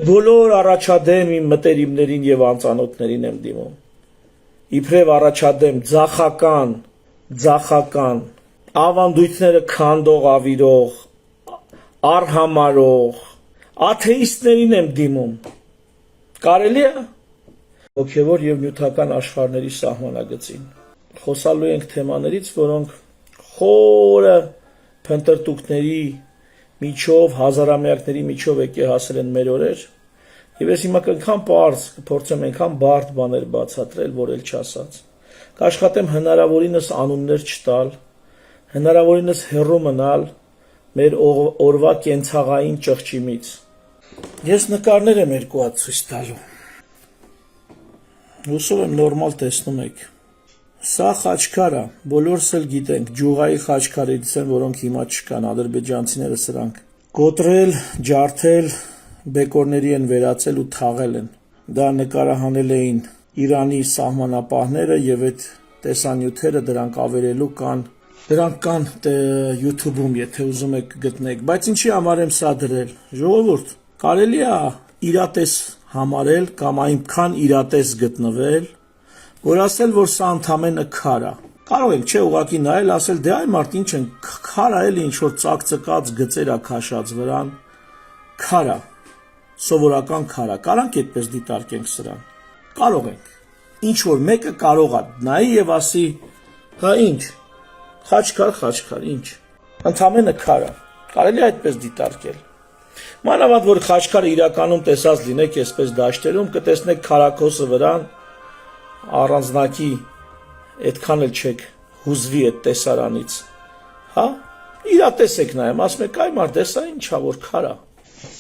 բոլոր առաջադեմ իմ մտերիմներին եւ անծանոթներին եմ դիմում։ Իբրև առաջադեմ ձախական, ավանդույթները քանդող ավիրող, արհամարող, աթեիստներին եմ դիմում։ Կարելի է հոգևոր եւ նյութական աշխարհների սահմանագծին։ Խոսալու ենք թեմաներից, որոնք խորը փնտրտուքների միջով, հազարամյակների միջով եկե հասել են մեր օրեր, եւ ես հիմա կնքան պարզ կփորձեմ այնքան բարդ բաներ բացատրել, որ էլ չասած։ Կաշխատեմ հնարավորինս անուններ չտալ, հնարավորինս հեռու մնալ մեր օրվա կենցաղային ճղճիմից։ Ես նկարներ եմ երկու հատ ցույց տալու։ Հուսով եմ նորմալ տեսնում եք։ Սա խաչքար է, բոլորս էլ գիտենք, ջուղայի խաչքարից են, որոնք հիմա չկան, ադրբեջանցիները սրանք կոտրել, ջարդել, բեկորների են վերածել ու թաղել են։ Դա նկարահանել էին Իրանի սահմանապահները եւ այդ տեսանյութերը դրանք ավերելու կան։ Դրանք կան YouTube-ում, եթե ուզում եք գտնեք, բայց ինչի համար եմ սա դրել։ Ժողովուրդ, կարելի է իրատես համարել կամ այնքան իրատես գտնվել, որ ասել, որ սա ընդամենը քար է։ Կարող ենք չէ ուղղակի նայել, ասել դե այ մարդ ինչ են քար է էլի ինչ որ ծակծկած գծեր է քաշած վրան։ Քար է։ Սովորական քար է։ Կարանք այդպես դիտարկենք սրան։ Կարող ենք։ Ինչ որ մեկը կարող է նայի եւ ասի, հա ինչ։ Խաչքար, ինչ։ Ընդամենը քար է։ Կարելի է այդպես դիտարկել։ Մանավանդ որ խաչքարը իրականում տեսած լինեք այսպես դաշտերում, կտեսնեք քարակոսը վրան առանձնակի այդքան էլ չեք հուզվի այդ տեսարանից, հա, իրատես եք նայում, ասում եք այ մարդ էսա ինչա որ քար է,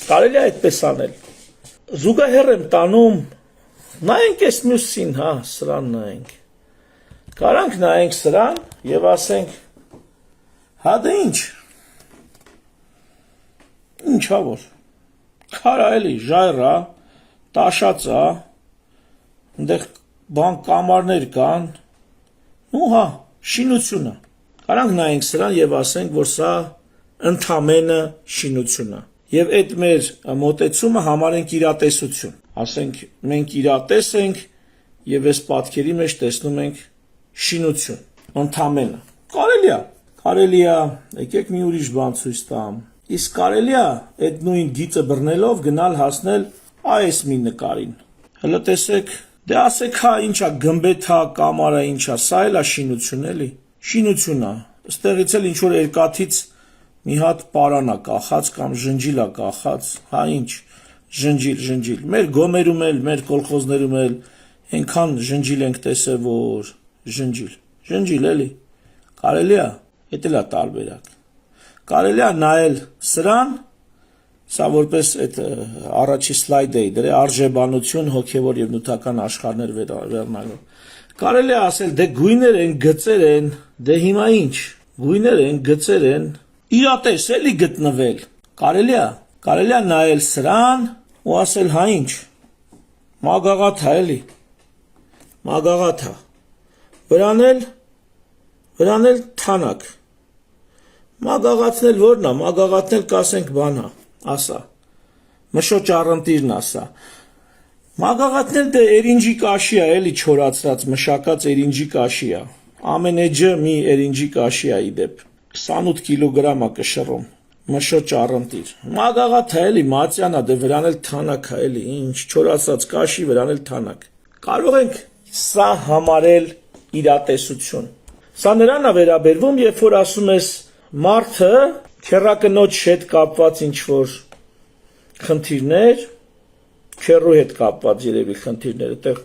կարելի է այդպես անել, զուգահեռ եմ տանում, նայենք այս մյուսին, հա, սրան նայենք, կարանք նայենք սրան և ասենք, հա դե ինչա որ, քար է էլի, ժայռ է, տաշած է, ընդեղ բան կամարներ կան, ու հա, շինությունը, կարանք նայենք սրան և ասենք, որ սա ընդամենը շինություն է, և այդ մեր մոտեցումը համարենք իրատեսություն, ասենք մենք իրատես ենք և այս պատկերի մեջ տեսնում ենք շինություն, ընդամենը, կարելի է, եկեք մի ուրիշ բան ցույց տամ, իսկ կարելի է այդ նույն գիծը բռնելով գնալ հասնել այս մի նկարին, հլը տեսեք, դե ասեք հա ինչա գմբեթա, կամարա ինչա, սա էլ է շինություն էլի, շինություն է, ստեղից էլ ինչ որ երկաթից մի հատ պարան է կախած կամ ժնջիլ է կախած, հա ինչ, ժնջիլ, մեր գոմերում էլ, մեր կոլխոզներում էլ ենքան ժնջիլ ենք տեսել, որ ժնջիլ էլի, կարելի է, էդ էլ է տարբերակ, կարելի է նայել սրան, սա որպես այդ առաջի սլայդ էի դրե արժեբանություն հոգևոր և նյութական աշխարհներ վերնալու, կարելի է ասել դե գույներ են, գծեր են, դե հիմա ինչ, գույներ են, գծեր են, իրատես էլի գտնվել, կարելի է նայել սրան ու ասել հա ինչ, մագաղաթ է էլի, մագաղաթ է, վրան էլ թանակ, մագաղաթն էլ որն է, մագաղաթն էլ կասենք բան է, ասա, մշոճ առընտիրն ասա, մագաղաթն էլ դե երինջի կաշի է, էլի չորացած, մշակած երինջի կաշի է, ամեն էջը մի երինջի կաշի է իդեպ, 28 կիլոգրամ է կշռում, մշոճ առընտիր, մագաղաթ է էլի, մացյան է, դե վրան էլ թանակ է էլի, ինչ, չորացած կաշի, վրան էլ թանակ, կարող ենք սա համարել իրատեսություն, սա նրան է վերաբերվում, երբ որ ասում ես մարդը քեռակնոջ հետ կապված ինչ-որ խնդիրներ, քեռու հետ կապված երևի խնդիրներ, այդտեղ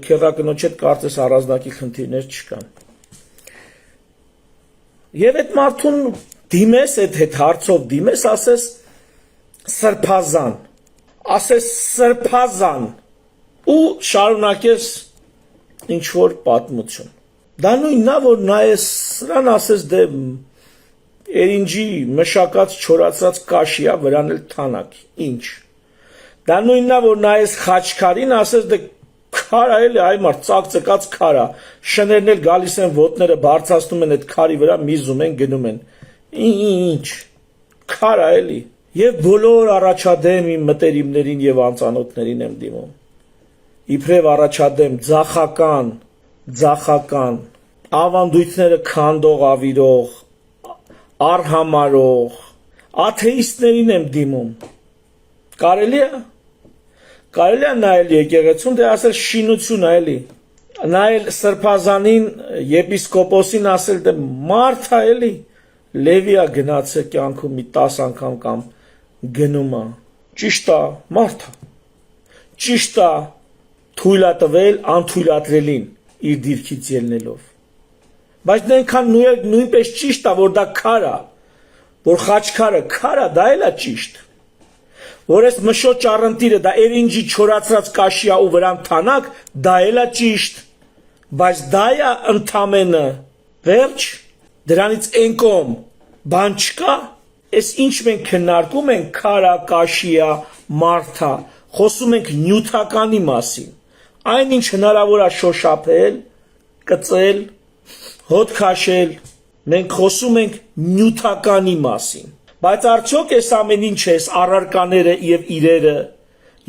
քեռակնոջ հետ կարծես առանձնակի խնդիրներ չկան։ Եվ այդ մարդուն դիմես, այդ հետ հարցով դիմես, ասես սրբազան, ու շարունակես ինչ-որ պատմություն։ Դա նույնն է, որ նայես սրան ասես դե երինջի մշակած չորացած կաշի է, վրան էլ թանակ, ինչ։ Դա նույնն է, որ նայես խաչքարին, ասես դե քար է էլի, այ մարդ ծակծկած քար է, շներն էլ գալիս են ոտները բարձրացնում են այդ քարի վրա, միզում են, գնում են, ինչ, քար է էլի, Եվ բոլոր առաջադեմ իմ մտերիմներին եւ անծանոթներին եմ դիմում։ Իբրև առաջադեմ ձախական, ավանդույթները քանդող ավիրող, արհամարող, աթեիստներին եմ դիմում։ Կարելի է նայել եկեղեցուն, դե ասել շինություն է էլի։ Նայել սրբազանին, եպիսկոպոսին ասել դե մարդ է էլի։ Լևիա գնացել կյանքում մի 10 անգամ կամ գնում է։ Ճիշտ է, մարդ է։ Ճիշտ է թույլատվել անթույլատրելին իր դիրքից ելնելով։ Բայց դա այնքան նույնպես ճիշտ է, որ դա քար է, որ խաչքարը քար է, դա էլ է ճիշտ։ Որ այս մշոտ ճառընտիրը դա երինջի չորացած կաշիա ու վրան թանակ, դա էլ է ճիշտ։ Բայց դա է ընդամենը վերջ, դրանից են կողմ բան չկա, այս ինչ մենք քննարկում ենք քարա, կաշիա, մարթա, խոսում ենք նյութականի մասին։ Այնինչ հնարավոր է շոշափել, կծել, հոտ քաշել, մենք խոսում ենք նյութականի մասին։ Բայց արդյոք այս ամեն ինչ էս առարկաները եւ իրերը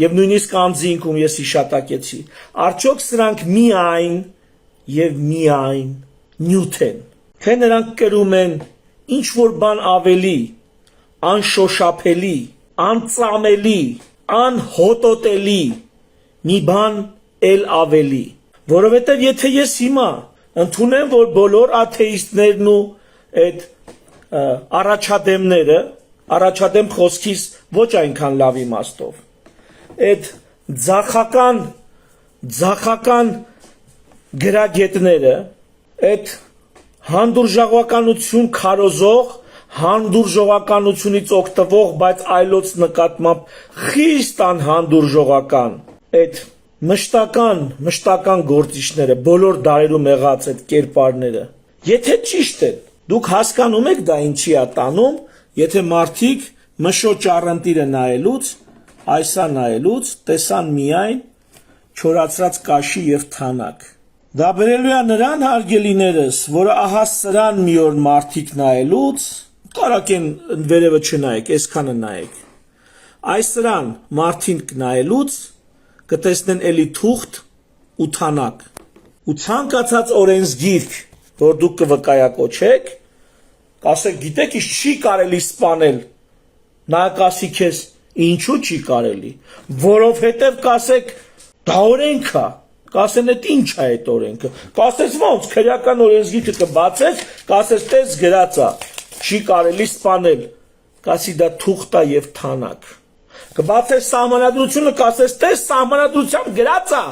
եւ նույնիսկ անձինքում ես հիշատակեցի, արդյոք սրանք միայն եւ միայն նյութ են, թե նրանք կրում են ինչ որ բան ավելի, անշոշափելի, անծամելի, անհոտոտելի, մի բան էլ ավելի, որովհետև եթե ես հիմա ընդունեմ, որ բոլոր աթեիստներն ու այդ առաջադեմ խոսքիս ոչ այնքան լավ իմաստով, այդ ձախական գրագետները, այդ հանդուրժողականություն քարոզող, հանդուրժողականությունից օգտվող, բայց այլոց նկատմամբ խիստ անհանդուրժողական, այդ մշտական գործիչները, բոլոր դարերում եղած այդ կերպարները, եթե ճիշտ են, դուք հասկանում եք դա ինչի է տանում, եթե մարդիկ մշոտ ճառընտիրը նայելուց, այսա նայելուց, տեսան միայն չորացած կաշի եւ թանակ։ Դա բերելու է նրան հարգելիներս, որը ահա սրան մի օր մարդիկ նայելուց, կարակ են վերևը չնայեք, այսքանը նայեք։ Այս սրան մարդին նայելուց կտեսնեն էլի թուղթ ու թանակ։ Ու ցանկացած օրենսգիրք, որ դուք կվկայակոչեք, կասեք, գիտեք, ինչ չի կարելի սպանել, նա կասի քեզ, ինչու չի կարելի, որովհետև կասեք, դա օրենք է, կասեն էդ ինչ է այդ օրենքը, կասես ոնց, քրեական օրենսգիրքը կբացես, կասես տես գրած է, չի կարելի սպանել, կասի դա թուղթ է եւ թանակ, կբացես սահմանադրությունը, կասես տես սահմանադրությամբ գրած է,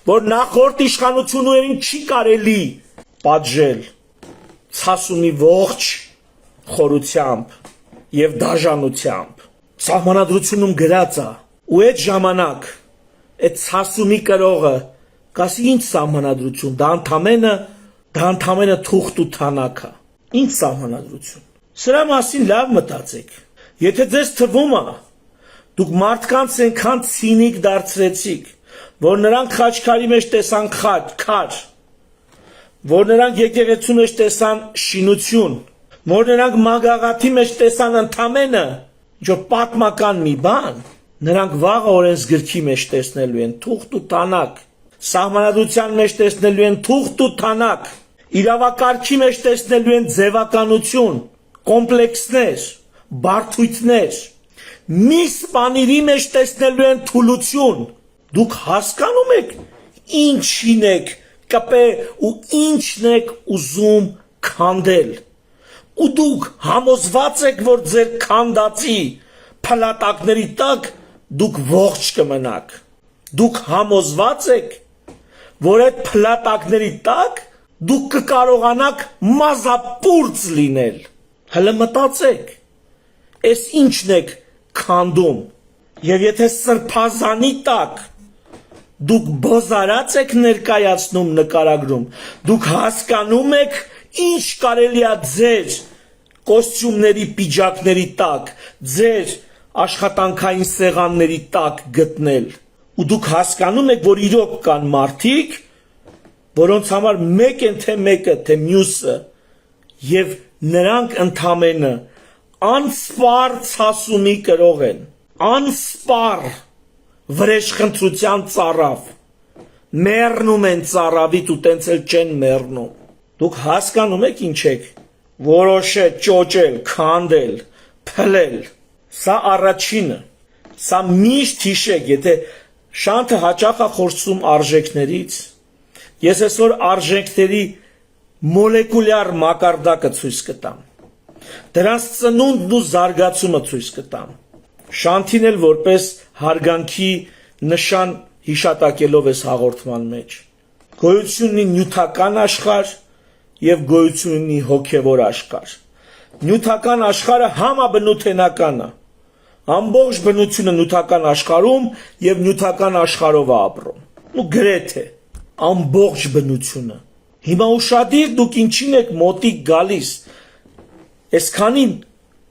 որ նախորդ իշխանություններին չի կարելի պատժել, ցասումի ողջ խորությամբ եւ դաժանությամբ, սահմանադրությունում գրած է, ու այդ ժամանակ այդ ցասումի կրողը կասի ինչ սահմանադրություն, դա ընդամենը թուղթ ու թանակ է, ինչ սահմանադրություն, սրա մասին լավ մտածեք, եթե ձեզ թվում է, դուք մարդկանց այնքան ցինիկ դարձրեցիք, որ նրանք խաչքարի մեջ տեսան քար, որ նրանք եկեղեցու մեջ տեսան շինություն, որ նրանք մագաղաթի մեջ տեսան ընդամենը, ինչ-որ պատմական մի բան, նրանք վաղը օրենսգրքի մեջ տեսնելու են թուղթ ու թանակ, սահմանադրության մեջ տեսնելու են թուղթ ու թանակ, իրավակարգի մեջ տեսնելու են ձևականություն, կոմպլեքսներ, բարդույթներ, մի սպանիրի մեջ տեսնելու են թուլություն, դուք հասկանում եք ինչին եք կպե ու ինչն եք ուզում քանդել, ու դուք համոզված եք, որ ձեր քանդածի փլատակների տակ դուք ողջ կմնաք, դուք համոզված եք, որ այդ փլատակների տակ դուք կկարողանաք մազապուրծ լինել, հələ մտածեք, այս ինչն եք քանդում, եւ եթե սրբազանի տակ դուք բոզարած եք ներկայացնում նկարագրում, դուք հասկանում եք ինչ կարելի է ձեր կոստյումների, պիջակների տակ, ձեր աշխատանքային սեղանների տակ գտնել, ու դուք հասկանում եք, որ իրոք կան մարդիկ, որոնց համար մեկ են թե մեկը, թե մյուսը, եւ նրանք ընդամենը անսպար ցասումի կրող են, անսպար վրեժխնդրության ծառավ, մեռնում են ծառավիտ ու տենց էլ չեն մեռնում։ Դուք հասկանում եք ինչ եք որոշել, ճոճել, քանդել, փլել։ Սա առաջինը, սա միշտ հիշեք, եթե Շանթը հաճախ է խոսում արժեքներից, ես այսօր արժեքների մոլեկուլյար մակարդակը ցույց կտամ, դրանց ծնունդն ու զարգացումը ցույց կտամ, Շանթին էլ որպես հարգանքի նշան հիշատակելով ես հաղորդման մեջ, գոյություն ունի նյութական աշխարհ և գոյություն ունի հոգևոր աշխարհ, նյութական աշխարհը համաբնութենական է, ամբողջ բնությունը նյութական աշխարհում և նյութական աշխարհով է ապրում, ու գրեթե ամբողջ բնությունը, հիմա ուշադիր դուք ինչին եք մոտիկ գալիս, այսքանին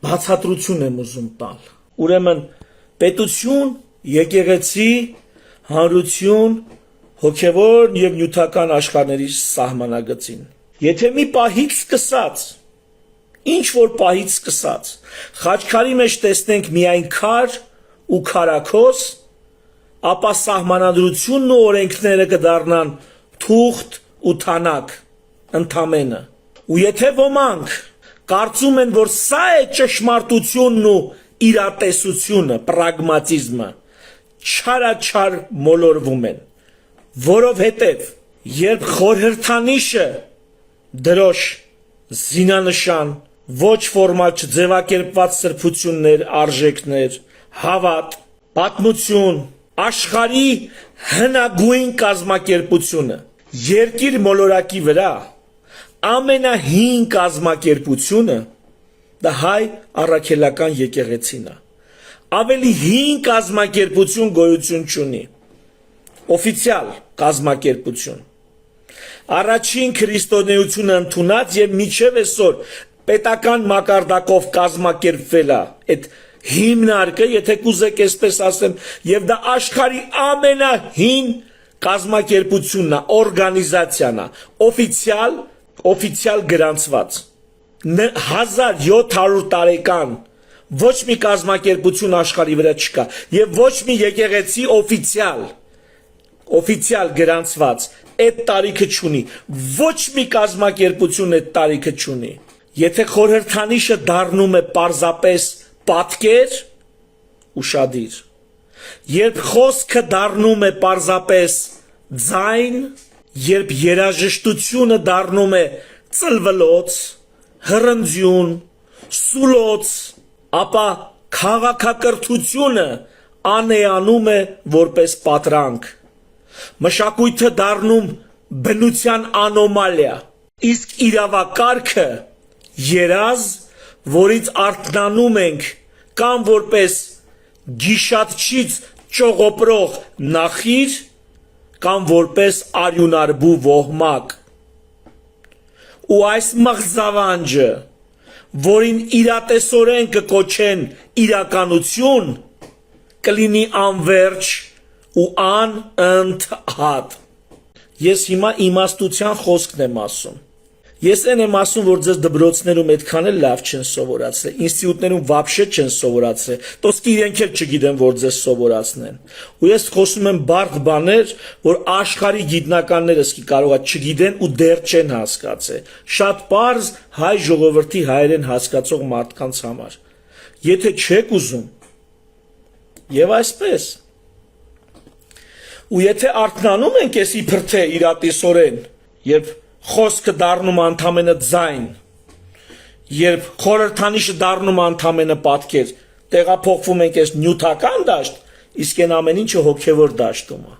բացատրություն եմ ուզում տալ, ուրեմն պետություն, եկեղեցի, հանրություն, հոգևոր և նյութական աշխարհների սահմանագծին, եթե մի պահից սկսած, ինչ որ պահից սկսած, խաչքարի մեջ տեսնենք միայն քար ու քարաքոս, ապա սահմանադրությունն ու օրենքները կդառնան թուղթ ու թանակ, ընդամենը, ու եթե ոմանք կարծում են, որ սա է ճշմարտությունն ու իրատեսությունը, պրագմատիզմը, չարաչար մոլորվում են, որովհետև երբ խորհրդանիշը դրոշ, զինանշան, ոչ ֆորմալ չձևակերպված սրբություններ, արժեքներ, հավատ, պատմություն, աշխարհի հնագույն կազմակերպությունը, երկիր մոլորակի վրա ամենահին կազմակերպությունը դա հայ առաքելական եկեղեցին է, ավելի հին կազմակերպություն գոյություն չունի, օֆիցիալ կազմակերպություն, առաջին քրիստոնեությունը ընդունած և մինչև այսօր պետական մակարդակով կազմակերպվել է այդ հիմնարկը, եթե կուզեք այսպես ասեմ, և դա աշխարհի ամենահին կազմակերպությունն է, օրգանիզացիան է, օֆիցիալ գրանցված, 1700 տարեկան ոչ մի կազմակերպություն աշխարհի վրա չկա, և ոչ մի եկեղեցի օֆիցիալ գրանցված այդ տարիքը չունի, ոչ մի կազմակերպություն այդ տարիքը չունի, եթե խորհրդանիշը դառնում է պարզապես պատկեր, ուշադիր, երբ խոսքը դառնում է պարզապես ձայն, երբ երաժշտությունը դառնում է ծլվլոց, հռնձյուն, սուլոց, ապա քաղաքակրթությունը անեանում է որպես պատրանք, մշակույթը դառնում բնության անոմալիա, իսկ իրավակարգը երազ, որից արթնանում ենք կամ որպես գիշատչից ճողոպրող նախիր կամ որպես արյունարբու ոհմակ, ու այս մղձավանջը, որին իրատեսորեն կկոչեն իրականություն, կլինի անվերջ ու անընդհատ։ Ես հիմա իմաստության խոսքն եմ ասում։ Ես այն եմ ասում, որ ձեզ դպրոցներում այդքան էլ լավ չեն սովորացրել, ինստիտուտներում վաբշե չեն սովորացրել, տոսկի իրենք էլ չգիտեն, որ ձեզ սովորացնեն։ Ու ես խոսում եմ բարդ բաներ, որ աշխարհի գիտնականները կարող է չգիտեն ու դեռ չեն հասկացել։ Շատ պարզ հայ ժողովրդի հայերեն հասկացող մարդկանց համար։ Եթե չեք ուզում, եւ այսպես։ Ու եթե արթնանում ենք ես իբր թե իրատեսորեն, երբ խոսքը դառնում է ընդամենը ձայն, երբ խորհրդանիշը դառնում է ընդամենը պատկեր, տեղափոխվում ենք այս նյութական դաշտ, իսկ այն ամեն ինչը հոգևոր դաշտում է։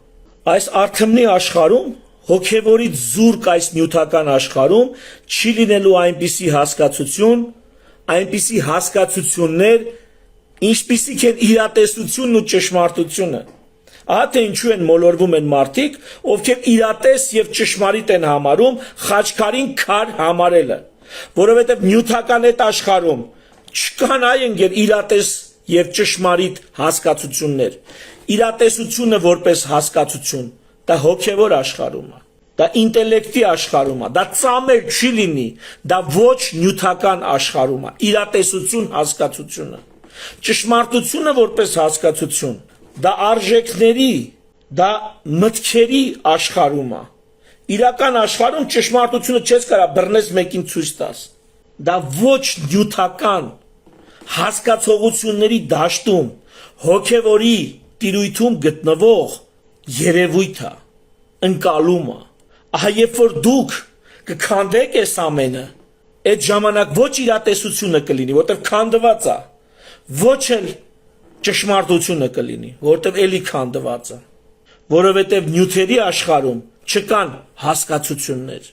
Այս արթմնի աշխարհում, հոգևորից զուրկ այս նյութական աշխարհում չի լինելու այնպիսի հասկացություն, այնպիսի հասկացություններ, ինչպիսիք են իրատեսությունն ու ճշմարտությունը։ Ահա թե ինչու են մոլորվում են մարդիկ, ովքեր իրատես և ճշմարիտ են համարում խաչքարին քար համարելը, որովհետև նյութական այդ աշխարհում չկան այ իրատես և ճշմարիտ հասկացություններ։ Իրատեսությունը որպես հասկացություն, դա հոգևոր աշխարհում է, դա ինտելեկտի աշխարհում է, դա ծամեր չի լինի, դա ոչ նյութական աշխարհում է, իրատեսություն հասկացությունը, ճշմարտությունը որպես հասկացություն, դա արժեքների, դա մտքերի աշխարհում է, իրական աշխարհում ճշմարտությունը չես կարա բռնես մեկին ցույց տաս, դա ոչ նյութական հասկացողությունների դաշտում, հոգևորի տիրույթում գտնվող երևույթ է, ընկալումը, ահա երբ որ դուք կքանդեք այս ամենը, այդ ժամանակ ոչ իրատեսությունը կլինի, որտեղ քանդված է, ոչ էլ ճշմարտությունը կլինի, որտեղ էլի քանդված է, որովհետև նյութերի աշխարհում չկան հասկացություններ,